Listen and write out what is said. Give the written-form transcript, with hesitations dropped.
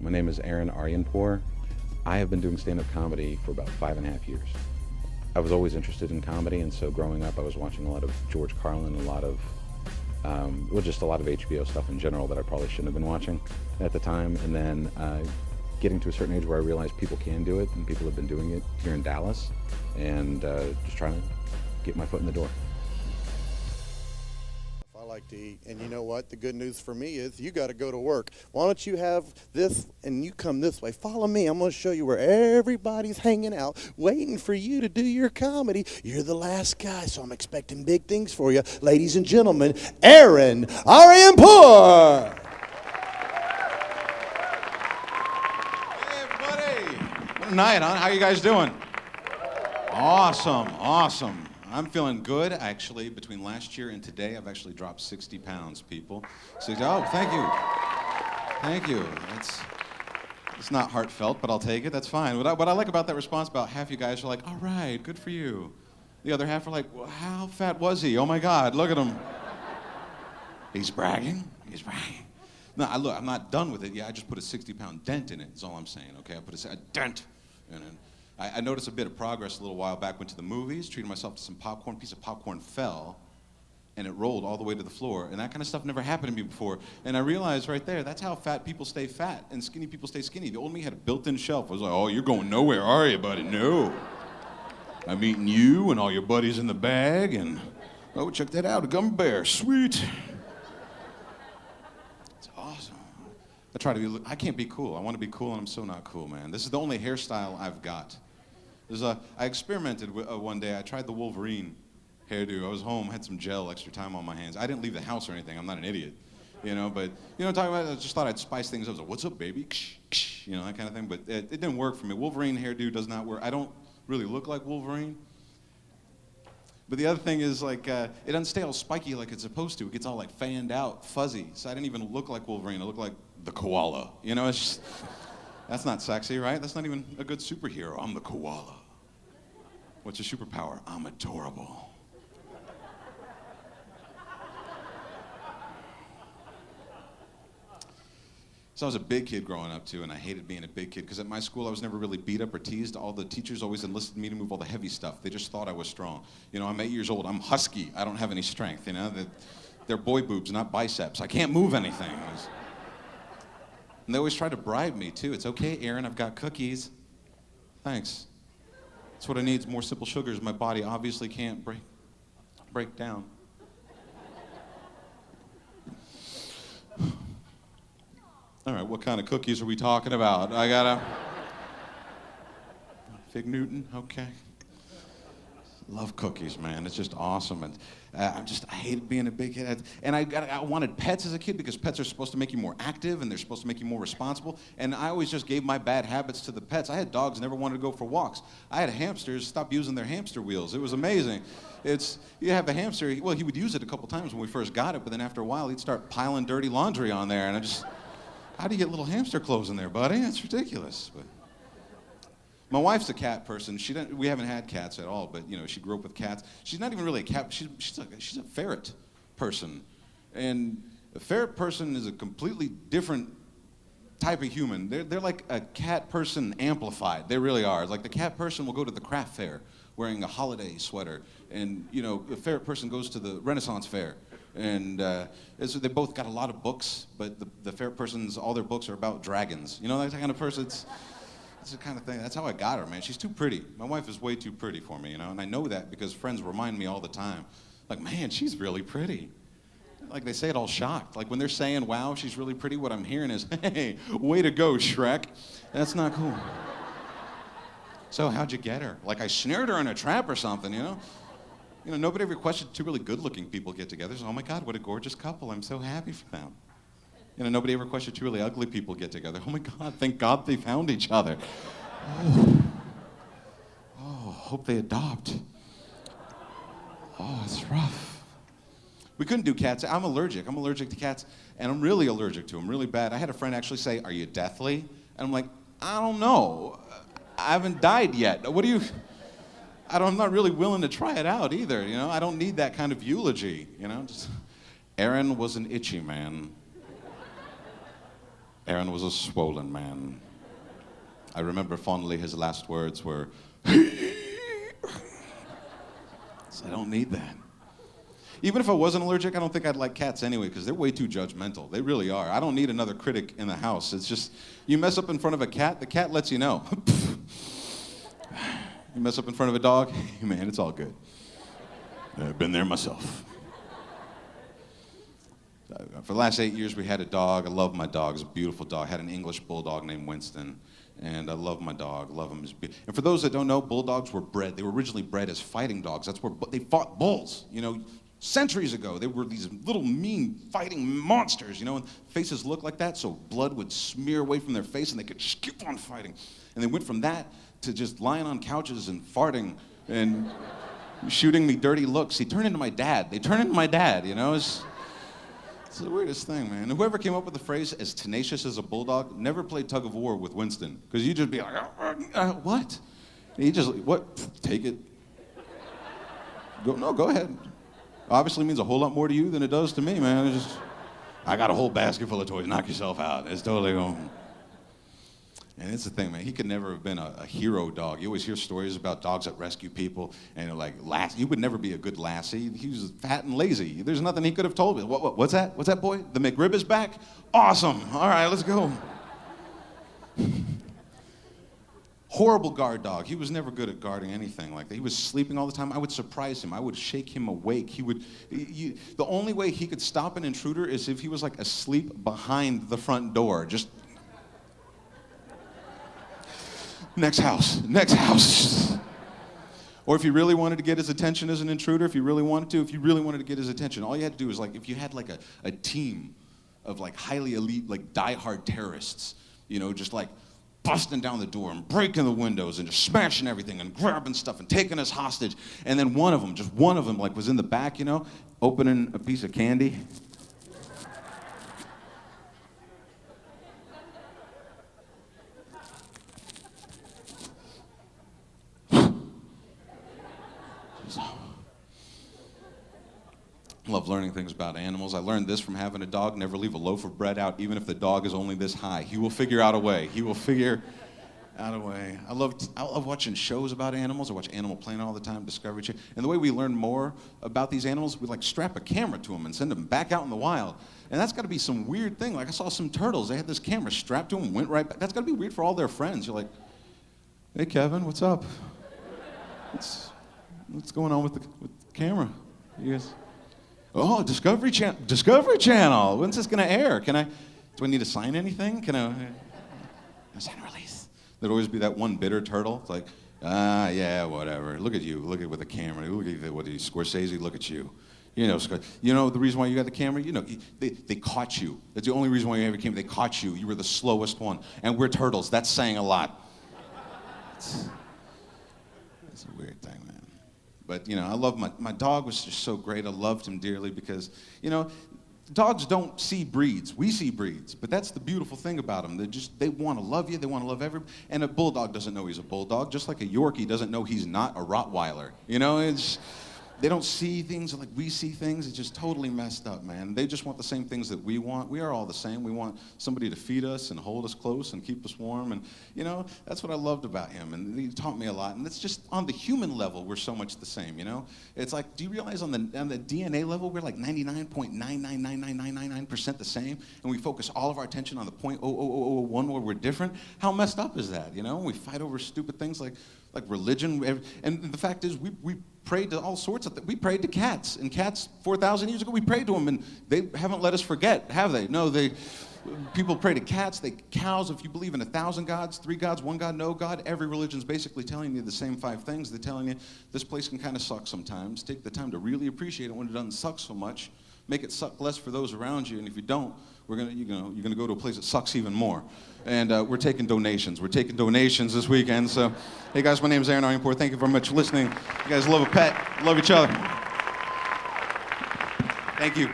My name is Aaran Aryanpur. I have been doing stand-up comedy for about 5.5 years. I was always interested in comedy, and so growing up I was watching a lot of George Carlin, a lot of just a lot of HBO stuff in general that I probably shouldn't have been watching at the time. And then getting to a certain age where I realized people can do it, and people have been doing it here in Dallas, and just trying to get my foot in the door. I like to eat, and you know what? The good news for me is you got to go to work. Why don't you have this and you come this way? Follow me. I'm going to show you where everybody's hanging out, waiting for you to do your comedy. You're the last guy, so I'm expecting big things for you. Ladies and gentlemen, Aaran Aryanpur. Hey, everybody. What a night, huh? How you guys doing? Awesome. I'm feeling good, actually. Between last year and today, I've actually dropped 60 pounds, people. Oh, thank you. It's not heartfelt, but I'll take it. That's fine. What I like about that response, about half you guys are like, all right, good for you. The other half are like, well, how fat was he? Oh, my God, look at him. He's bragging. No, I'm not done with it yet. I just put a 60-pound dent in it, is all I'm saying, okay? I put a dent in it. I noticed a bit of progress a little while back. Went to the movies, treated myself to some popcorn. Piece of popcorn fell, and it rolled all the way to the floor. And that kind of stuff never happened to me before. And I realized right there, that's how fat people stay fat, and skinny people stay skinny. The old me had a built-in shelf. I was like, oh, you're going nowhere, are you, buddy? No. I'm eating you and all your buddies in the bag, and, oh, check that out, a gummy bear, sweet. It's awesome. I can't be cool. I want to be cool, and I'm so not cool, man. This is the only hairstyle I've got. I experimented one day. I tried the Wolverine hairdo. I was home, had some gel, extra time on my hands. I didn't leave the house or anything. I'm not an idiot, but talking about it, I just thought I'd spice things up. I was like, what's up, baby? That kind of thing. But it didn't work for me. Wolverine hairdo does not work. I don't really look like Wolverine. But the other thing is, it doesn't stay all spiky like it's supposed to. It gets all like fanned out, fuzzy. So I didn't even look like Wolverine. I look like the koala. It's just, that's not sexy, right? That's not even a good superhero. I'm the koala. What's your superpower? I'm adorable. So I was a big kid growing up too, and I hated being a big kid because at my school I was never really beat up or teased. All the teachers always enlisted me to move all the heavy stuff. They just thought I was strong. I'm 8 years old. I'm husky. I don't have any strength. They're boy boobs, not biceps. I can't move anything. And they always tried to bribe me too. It's okay, Aaran, I've got cookies. Thanks. That's what I need, is more simple sugars. My body obviously can't break down. All right, what kind of cookies are we talking about? I got a Fig Newton, okay. Love cookies, man. It's just awesome. And I hated being a big kid. And I wanted pets as a kid because pets are supposed to make you more active and they're supposed to make you more responsible. And I always just gave my bad habits to the pets. I had dogs, never wanted to go for walks. I had hamsters, stopped using their hamster wheels. It was amazing. You have a hamster, he would use it a couple times when we first got it, but then after a while he'd start piling dirty laundry on there. And how do you get little hamster clothes in there, buddy? That's ridiculous. But my wife's a cat person. We haven't had cats at all, but she grew up with cats. She's not even really a cat. She's a ferret person, and a ferret person is a completely different type of human. They're like a cat person amplified. They really are. Like the cat person will go to the craft fair wearing a holiday sweater, and the ferret person goes to the Renaissance fair. And they both got a lot of books, but the ferret person's all their books are about dragons. That kind of person. It's the kind of thing. That's how I got her, man. She's too pretty. My wife is way too pretty for me, and I know that because friends remind me all the time. Like, man, she's really pretty. Like, they say it all shocked. Like, when they're saying, wow, she's really pretty, what I'm hearing is, hey, way to go, Shrek. That's not cool. So how'd you get her? Like, I snared her in a trap or something, Nobody ever questioned two really good-looking people get together. So, oh, my God, what a gorgeous couple. I'm so happy for them. Nobody ever questioned two really ugly people get together. Oh my God, thank God they found each other. Oh, hope they adopt. Oh, it's rough. We couldn't do cats. I'm allergic to cats, and I'm really allergic to them, really bad. I had a friend actually say, are you deathly? And I'm like, I don't know. I haven't died yet. I'm not really willing to try it out either, I don't need that kind of eulogy, Aaran was an itchy man. Aaron was a swollen man. I remember fondly his last words were, so I don't need that. Even if I wasn't allergic, I don't think I'd like cats anyway, because they're way too judgmental. They really are. I don't need another critic in the house. It's just, you mess up in front of a cat, the cat lets you know. You mess up in front of a dog, man, it's all good. I've been there myself. For the last 8 years, we had a dog. I love my dog. It's a beautiful dog. I had an English bulldog named Winston. And I love my dog. Love him. And for those that don't know, bulldogs were bred. They were originally bred as fighting dogs. That's where they fought bulls. You know, centuries ago, they were these little mean fighting monsters. You know, and faces looked like that, so blood would smear away from their face, and they could just keep on fighting. And they went from that to just lying on couches and farting and shooting me dirty looks. He turned into my dad. They turned into my dad. You know, it's the weirdest thing, man. Whoever came up with the phrase "as tenacious as a bulldog" never played tug of war with Winston, because you'd just be like, what? And he just, what? Take it. Go ahead. Obviously means a whole lot more to you than it does to me, man. It's just, I got a whole basket full of toys. Knock yourself out. It's totally going. And it's the thing, man. He could never have been a hero dog. You always hear stories about dogs that rescue people, and like, he would never be a good lassie. He was fat and lazy. There's nothing he could have told me. What's that? What's that, boy? The McRib is back? Awesome. All right, let's go. Horrible guard dog. He was never good at guarding anything like that. He was sleeping all the time. I would surprise him. I would shake him awake. The only way he could stop an intruder is if he was like asleep behind the front door. Just next house. Or if you really wanted to get his attention as an intruder, if you really wanted to get his attention, all you had to do was, like, if you had like a team of like highly elite, like diehard terrorists, you know, just like busting down the door and breaking the windows and just smashing everything and grabbing stuff and taking us hostage. And then one of them like was in the back, you know, opening a piece of candy. I love learning things about animals. I learned this from having a dog: never leave a loaf of bread out, even if the dog is only this high. He will figure out a way. I love watching shows about animals. I watch Animal Planet all the time, Discovery Channel. And the way we learn more about these animals, we like strap a camera to them and send them back out in the wild. And that's got to be some weird thing. Like, I saw some turtles. They had this camera strapped to them, went right back. That's got to be weird for all their friends. You're like, hey, Kevin, what's up? What's going on with the camera? You guys? Oh, Discovery Channel. When's this going to air? Do I need to sign anything? Sign a release. There'd always be that one bitter turtle. It's like, yeah, whatever. Look at you. Look at with the camera. Look at what he's Scorsese. Look at you. You know the reason why you got the camera? You know, they caught you. That's the only reason why you ever came. They caught you. You were the slowest one. And we're turtles. That's saying a lot. It's a weird thing, man. But, you know, I love my dog was just so great. I loved him dearly because, you know, dogs don't see breeds. We see breeds. But that's the beautiful thing about them. They want to love you. They want to love everybody. And a bulldog doesn't know he's a bulldog, just like a Yorkie doesn't know he's not a Rottweiler. You know, they don't see things like we see things. It's just totally messed up, man. They just want the same things that we want. We are all the same. We want somebody to feed us and hold us close and keep us warm. And, you know, that's what I loved about him. And he taught me a lot. And it's just on the human level, we're so much the same, you know? It's like, do you realize on the DNA level, we're like 99.9999999% the same? And we focus all of our attention on the 0.00001 where we're different? How messed up is that, you know? We fight over stupid things like religion. And the fact is, we prayed to all sorts of things. We prayed to cats. And cats, 4,000 years ago, we prayed to them. And they haven't let us forget, have they? No, people pray to cats, cows. If you believe in 1,000 gods, 3 gods, 1 God, no God, every religion's basically telling you the same 5 things. They're telling you this place can kind of suck sometimes. Take the time to really appreciate it when it doesn't suck so much. Make it suck less for those around you. And if you don't, you're gonna go to a place that sucks even more. And we're taking donations. We're taking donations this weekend. So, hey guys, my name is Aaran Aryanpur. Thank you very much for listening. You guys love a pet, love each other. Thank you.